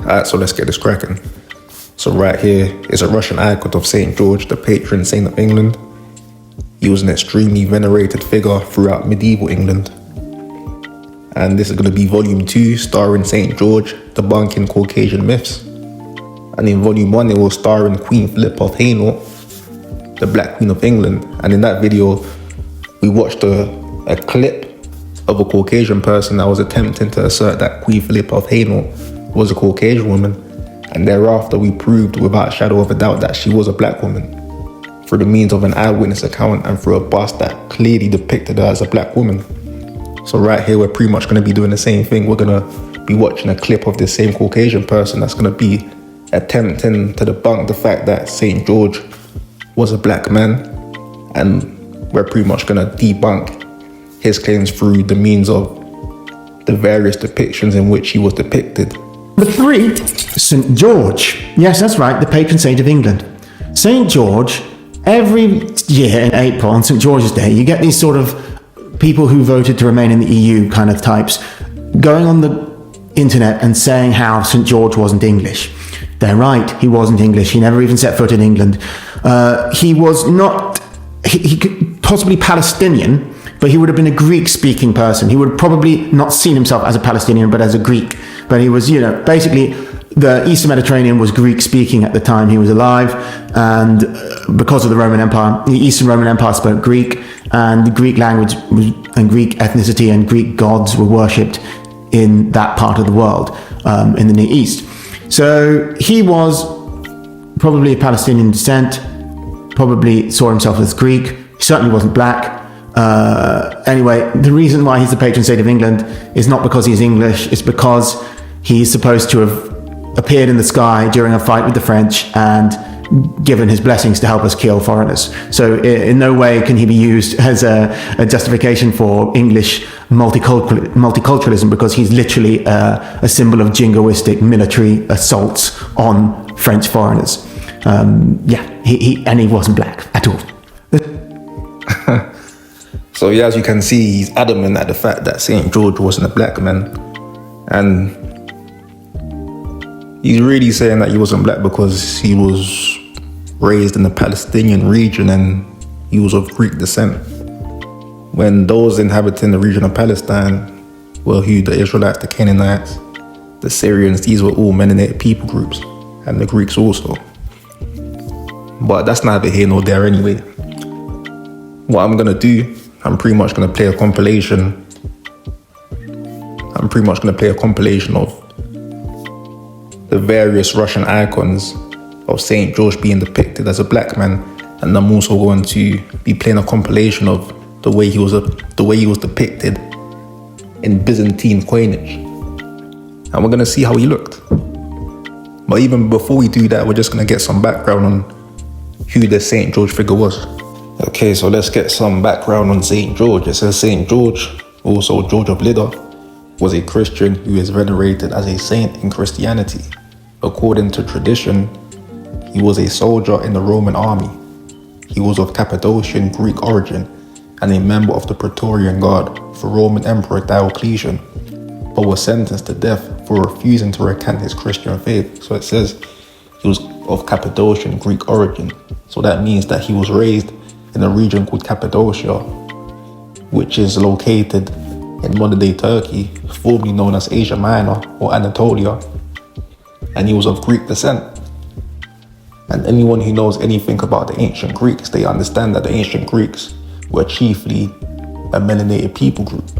Alright, so let's get this cracking. So right here is a Russian icon of St. George, the patron saint of England. He was an extremely venerated figure throughout medieval England. And this is going to be volume 2, starring St. George, Debunking Caucasian Myths. And in volume 1, it was starring Queen Philippa of Hainault, the Black Queen of England. And in that video, we watched a clip of a Caucasian person that was attempting to assert that Queen Philippa of Hainault was a Caucasian woman, and thereafter we proved without a shadow of a doubt that she was a black woman through the means of an eyewitness account and through a bust that clearly depicted her as a black woman. So right here we're pretty much going to be doing the same thing. We're going to be watching a clip of this same Caucasian person that's going to be attempting to debunk the fact that St. George was a black man, and we're pretty much going to debunk his claims through the means of the various depictions in which he was depicted. Number 3, St. George. Yes, that's right, the patron saint of England. St. George, every year in April on St. George's Day, you get these sort of people who voted to remain in the EU kind of types going on the internet and saying how St. George wasn't English. They're right, he wasn't English. He never even set foot in England. He was not, he could possibly Palestinian, but he would have been a Greek-speaking person. He would have probably not seen himself as a Palestinian, but as a Greek. But he was, basically the Eastern Mediterranean was Greek-speaking at the time he was alive, and because of the Roman Empire, the Eastern Roman Empire spoke Greek, and the Greek language and Greek ethnicity and Greek gods were worshipped in that part of the world, in the Near East. So he was probably of Palestinian descent, probably saw himself as Greek. He certainly wasn't black. Anyway, the reason why he's the patron saint of England is not because he's English, it's because he's supposed to have appeared in the sky during a fight with the French and given his blessings to help us kill foreigners. So in no way can he be used as a justification for English multiculturalism, because he's literally a symbol of jingoistic military assaults on French foreigners. He wasn't black at all. So yeah, as you can see, he's adamant at the fact that St. George wasn't a black man. And he's really saying that he wasn't black because he was raised in the Palestinian region and he was of Greek descent. When those inhabiting the region of Palestine were who? The Israelites, the Canaanites, the Syrians, these were all Mennonite people groups, and the Greeks also. But that's neither here nor there anyway. What I'm gonna do, I'm pretty much going to play a compilation of the various Russian icons of St. George being depicted as a black man, and I'm also going to be playing a compilation of the way he was depicted in Byzantine coinage, and we're going to see how he looked. But even before we do that, we're just going to get some background on who the St. George figure was. Okay, so let's get some background on St. George. It says St. George, also George of Lydda, was a Christian who is venerated as a saint in Christianity. According to tradition, he was a soldier in the Roman army. He was of Cappadocian Greek origin and a member of the Praetorian Guard for Roman Emperor Diocletian, but was sentenced to death for refusing to recant his Christian faith. So it says he was of Cappadocian Greek origin. So that means that he was raised in a region called Cappadocia, which is located in modern-day Turkey, formerly known as Asia Minor or Anatolia, and he was of Greek descent. And anyone who knows anything about the ancient Greeks, they understand that the ancient Greeks were chiefly a melanated people group.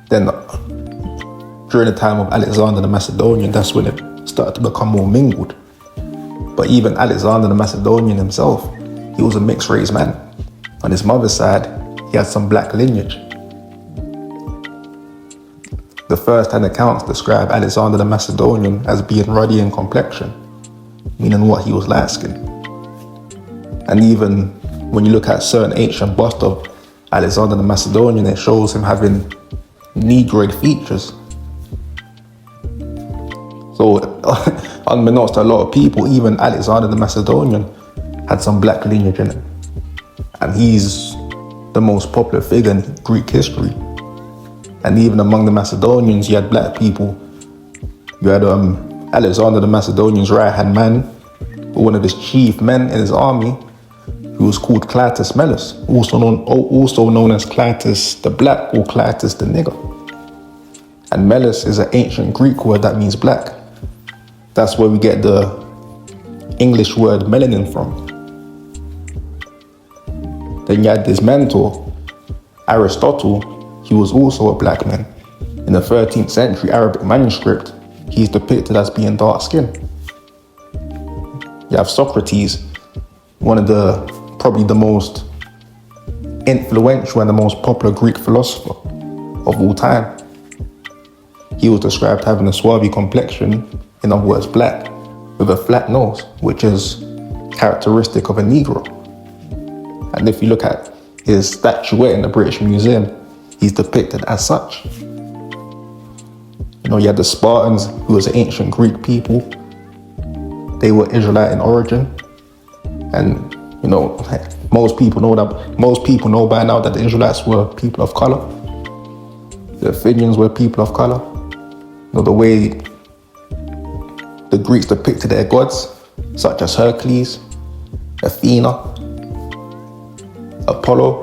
Then, during the time of Alexander the Macedonian, that's when it started to become more mingled. But even Alexander the Macedonian himself, he was a mixed race man. On his mother's side, he had some black lineage. The first-hand accounts describe Alexander the Macedonian as being ruddy in complexion, meaning what, he was light-skinned. And even when you look at certain ancient busts of Alexander the Macedonian, it shows him having Negroid features. So, unbeknownst to a lot of people, even Alexander the Macedonian had some black lineage in him. And he's the most popular figure in Greek history. And even among the Macedonians, you had black people. You had Alexander the Macedonian's right-hand man, one of his chief men in his army, who was called Clytus Mellus, also known as Clytus the Black or Clytus the Nigger. And Mellus is an ancient Greek word that means black. That's where we get the English word melanin from. Then you had his mentor, Aristotle. He was also a black man. In the 13th century Arabic manuscript, he's depicted as being dark-skinned. You have Socrates, one of probably the most influential and the most popular Greek philosopher of all time. He was described having a swarthy complexion, in other words black, with a flat nose, which is characteristic of a Negro. And if you look at his statuette in the British Museum, he's depicted as such. You had the Spartans, who was an ancient Greek people. They were Israelite in origin. And, most people know by now that the Israelites were people of color. The Athenians were people of color. The way the Greeks depicted their gods, such as Hercules, Athena, Apollo.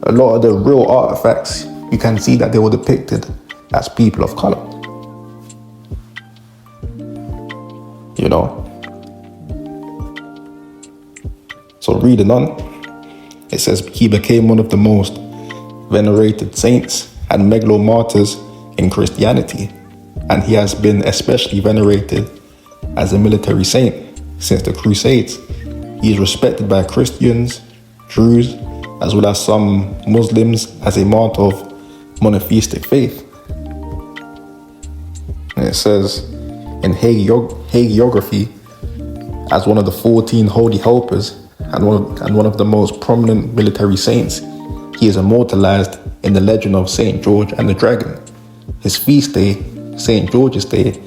A lot of the real artifacts, you can see that they were depicted as people of color. So reading on, it says he became one of the most venerated saints and megalomartyrs in Christianity, and he has been especially venerated as a military saint since the Crusades. He is respected by Christians, Jews, as well as some Muslims as a martyr of monotheistic faith. And it says in hagiography, as one of the 14 holy helpers and one of the most prominent military saints, he is immortalized in the legend of St. George and the Dragon. His feast day, St. George's Day,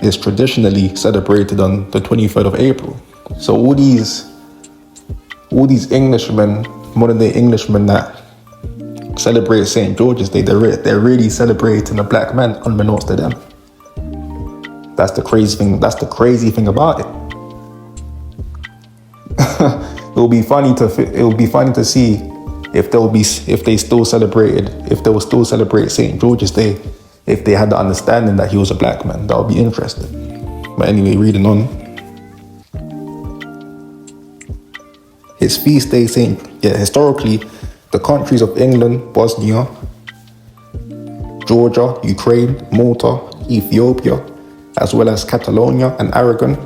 is traditionally celebrated on the 23rd of April. So all these Englishmen, modern day Englishmen that celebrate St. George's Day, they're really celebrating a black man unbeknownst to them. That's the crazy thing. That's the crazy thing about it. It will be funny to see if they will still celebrate St. George's Day if they had the understanding that he was a black man. That would be interesting. But anyway, reading on. His feast day, historically, the countries of England, Bosnia, Georgia, Ukraine, Malta, Ethiopia, as well as Catalonia and Aragon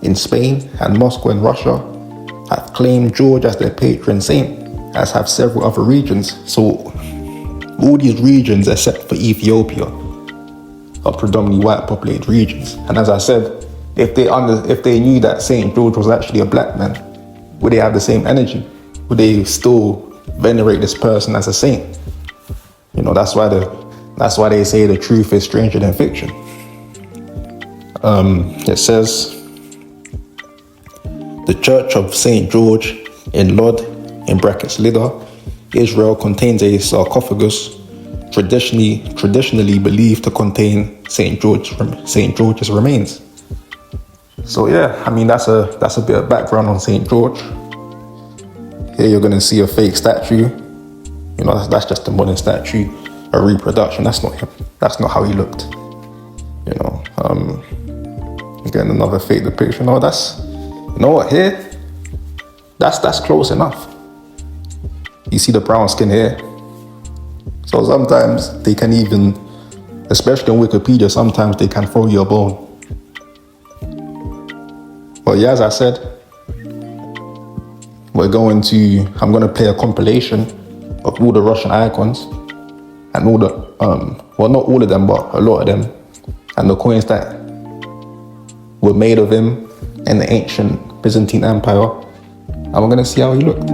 in Spain and Moscow in Russia, have claimed George as their patron saint, as have several other regions. So all these regions, except for Ethiopia, are predominantly white populated regions. And as I said, if they knew that St. George was actually a black man, would they have the same energy? Would they still venerate this person as a saint? That's why they say the truth is stranger than fiction. It says, the Church of St. George in Lod, in brackets Lydda, Israel, contains a sarcophagus traditionally believed to contain St. George's remains. So yeah, that's a bit of background on St. George. Here you're gonna see a fake statue. That's just a modern statue, a reproduction. That's not him. That's not how he looked. Again, another fake depiction. Oh, here, that's close enough. You see the brown skin here. So sometimes they can even, especially on Wikipedia, sometimes they can throw you a bone. But yeah, as I said, I'm going to play a compilation of all the Russian icons and all the, not all of them, but a lot of them, and the coins that were made of him in the ancient Byzantine Empire. And we're going to see how he looked.